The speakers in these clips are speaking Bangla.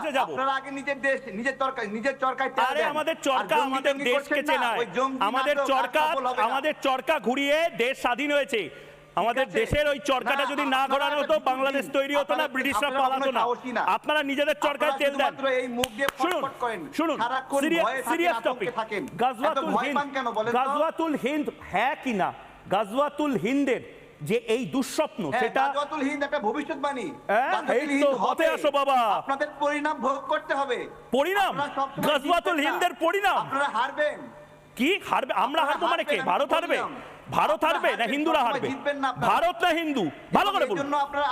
বাংলাদেশে যাব? আপনারা আগে নিজের দেশ, নিজের চরকায় তেল দেন। আরে আমাদের চরকা আমাদের দেশকে চেনায়, আমাদের চরকা ঘুরিয়ে দেশ স্বাধীন হয়েছে। আমাদের দেশের ওই চরকাটা যদি না ঘোরানো হতো, বাংলাদেশ তৈরি হতো না, ব্রিটিশরা পালাতো না। আপনারা নিজেদের চরকায় তেল দেন। শুনুন, সিরিয়াস টপিক, গাজওয়াতুল হিন্দ হ্যাঁ কিনা, গাজওয়াতুল হিন্দের যে এই দুঃস্বপ্ন, সেটা গাজওয়াতুল হিন্দ একটা ভবিষ্যৎবাণী। এই তো হতে আসো বাবা, আপনাদের পরিণাম ভোগ করতে হবে। পরিণাম? গাজওয়াতুল হিন্দের পরিণাম? আপনারা হারবেন। কি হারবে? আমরা হারবো মানে কে? ভারত হারবে? ভারত হারবে না হিন্দুরা হারবে? ভারত না হিন্দু? ভালো করে বলুন।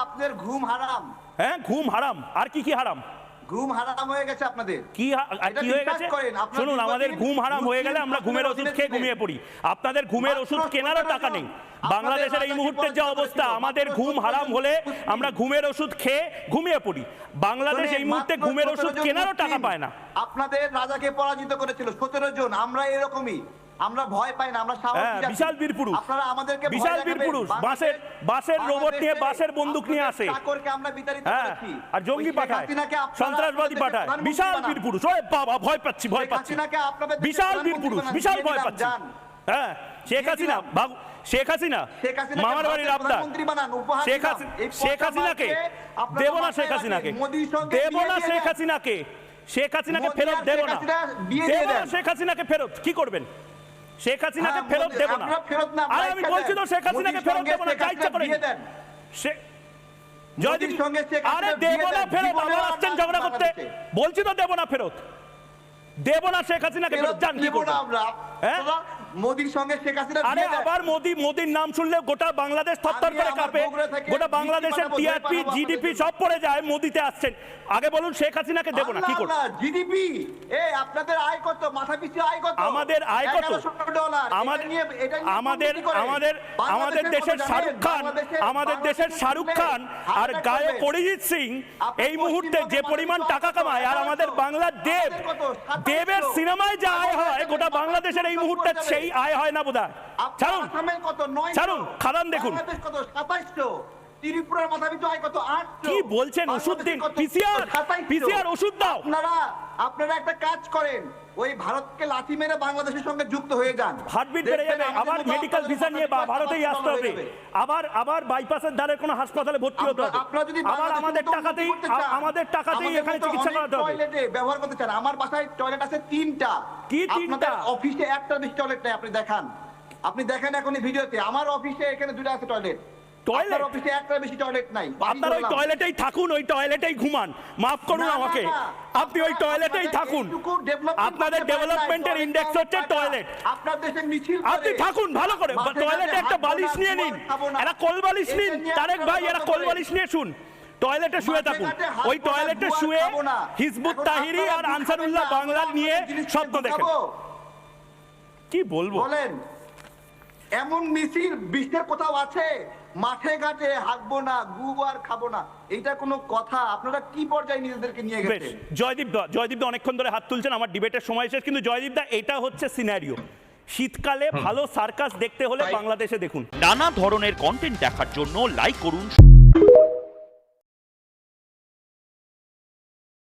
আপনাদের ঘুম হারাম। হ্যাঁ, ঘুম হারাম। আর কি কি হারাম? ঘুম হারাম হয়ে গেছে আপনাদের। কি হয়ে গেছে? শুনুন, আমাদের ঘুম হারাম হয়ে গেলে আমরা ঘুমের ওষুধ খেয়ে ঘুমিয়ে পড়ি। আপনাদের ঘুমের ওষুধ কেনারও টাকা নেই। বাংলাদেশের এই মুহূর্তের যে অবস্থা, আমাদের ঘুম হারাম হলে আমরা ঘুমের ওষুধ খেয়ে ঘুমিয়ে পড়ি। বাংলাদেশ এই মুহূর্তে ঘুমের ওষুধ কেনারও টাকা পায় না। আপনাদের রাজাকে পরাজিত করেছিল 17 জন। আমরা এরকমই, আমরা ভয় পাই না, আমরা সাহসী। বিশাল বীর পুরুষ, আপনারা আমাদেরকে বিশাল বীর পুরুষ বাসের রোবট নিয়ে, বাসের বন্দুক নিয়ে আসে, আমরা বিতাড়িত করেছি। আর জঙ্গি পাঠায়, সন্ত্রাসবাদী পাঠায়। বিশাল বীর পুরুষ। ওই বাবা, ভয় পাচ্ছি, ভয় পাচ্ছি। বিশাল বীর পুরুষ, বিশাল ভয় পাচ্ছি। হ্যাঁ, শেখ হাসিনা, শেখ হাসিনা মামার বাড়ির আবদার। শেখ হাসিনাকে দেব না, শেখ হাসিনাকে দেব না, শেখ হাসিনাকে, শেখ হাসিনাকে ফেরত দেব না, দেব না শেখ হাসিনাকে ফেরত। কি করবেন? শেখ হাসিনাকে ফেরত দেব না। আরে আমি বলছি তো, শেখ হাসিনাকে ফেরত দেব না, যা ইচ্ছা করে। জয়দীপ, আরে দেব না ফেরত। আবার আসছেন ঝগড়া করতে। বলছি তো দেব না ফেরত, দেব না শেখ হাসিনাকে ফেরত। জান কি করব আমরা? মোদির সঙ্গে শেখ হাসিনা, আরে আবার মোদির নাম শুনলে গোটা বাংলাদেশ থরথর করে কাঁপে। গোটা বাংলাদেশের টিআরপি, জিডিপি সব পড়ে যায়। মোদিতে আসছেন, আগে বলুন শেখ হাসিনাকে দেব না। কি করব? জিডিপি আপনাদের আয় কত? মাথাপিছু আয় কত? আমাদের আয় কত? আমাদের দেশের শাহরুখ খান, আমাদের দেশের শাহরুখ খান আর গায়ক অরিজিৎ সিং এই মুহূর্তে যে পরিমাণ টাকা কামায়, আর আমাদের বাংলার দেবের সিনেমায় যা আয় হয়, গোটা বাংলাদেশের এই মুহূর্তে সেই আয় হয় না বোধহয়। ছাড়ুন, ছাড়ুন, খাদান দেখুন। ত্রিপুরার মাথাপিছু আয় কত? 800। কি বলছেন? ওষুধ দিন, পিসিআর ওষুধ দাও। আপনারা একটা কাজ করেন, ওই ভারতকে লাথি মেরে বাংলাদেশের সঙ্গে যুক্ত হয়ে যান। হার্টবিট বেড়ে যাবে। আবার মেডিকেল ভিসা নিয়ে ভারতেই আসতে হবে। আবার বাইপাসের ধারে কোনো হাসপাতালে ভর্তি হতে হবে। আবার আমাদের টাকাতেই এখানে চিকিৎসা করাতে হবে। টয়লেটে ব্যবহার করতে চান? আমার বাসায় টয়লেট আছে 3টা। কি 3টা? অফিসে একটা বেশি টয়লেট নাই। আপনি দেখেন এখন এই ভিডিওতে। আমার অফিসে এখানে 2টা আছে টয়লেট। আপনার অফিসে একটা বেশি টয়লেট নাই। আপনার ওই টয়লেটেই থাকুন, ওই টয়লেটেই ঘুমান। মাফ করুন আমাকে, আপনি ওই টয়লেটেই থাকুন। আপনাদের ডেভেলপমেন্টের ইন্ডেক্স হচ্ছে টয়লেট। আপনার দেশের মিছিল আপনি থাকুন ভালো করে। টয়লেটে একটা বালিশ নিয়ে নিন, একটা কোল বালিশ নিন। তারেক ভাই, একটা কোল বালিশ নিয়ে শুন, টয়লেটে শুয়ে থাকুন। ওই টয়লেটে শুয়ে হিজবুত তাহরির আর আনসারুল্লাহ বাংলা নিয়ে স্বপ্ন দেখেন। কি বলবো বলেন? এমন মিছিল বিশ্বের কোথাও আছে? মাঠে ঘাটে হাঁকবো না, গুবার খাবো না, এটা কোনো কথা? আপনারা কি পর্যায়ে নিজেদেরকে নিয়ে গেছেন? জয়দীপ দা অনেকক্ষণ ধরে হাত তুলছেন, আমার ডিবেটের সময় শেষ। কিন্তু জয়দীপ দা, এটা হচ্ছে সিনারিও। শীতকালে ভালো সার্কাস দেখতে হলে বাংলাদেশে দেখুন। নানা ধরনের কন্টেন্ট দেখার জন্য লাইক করুন,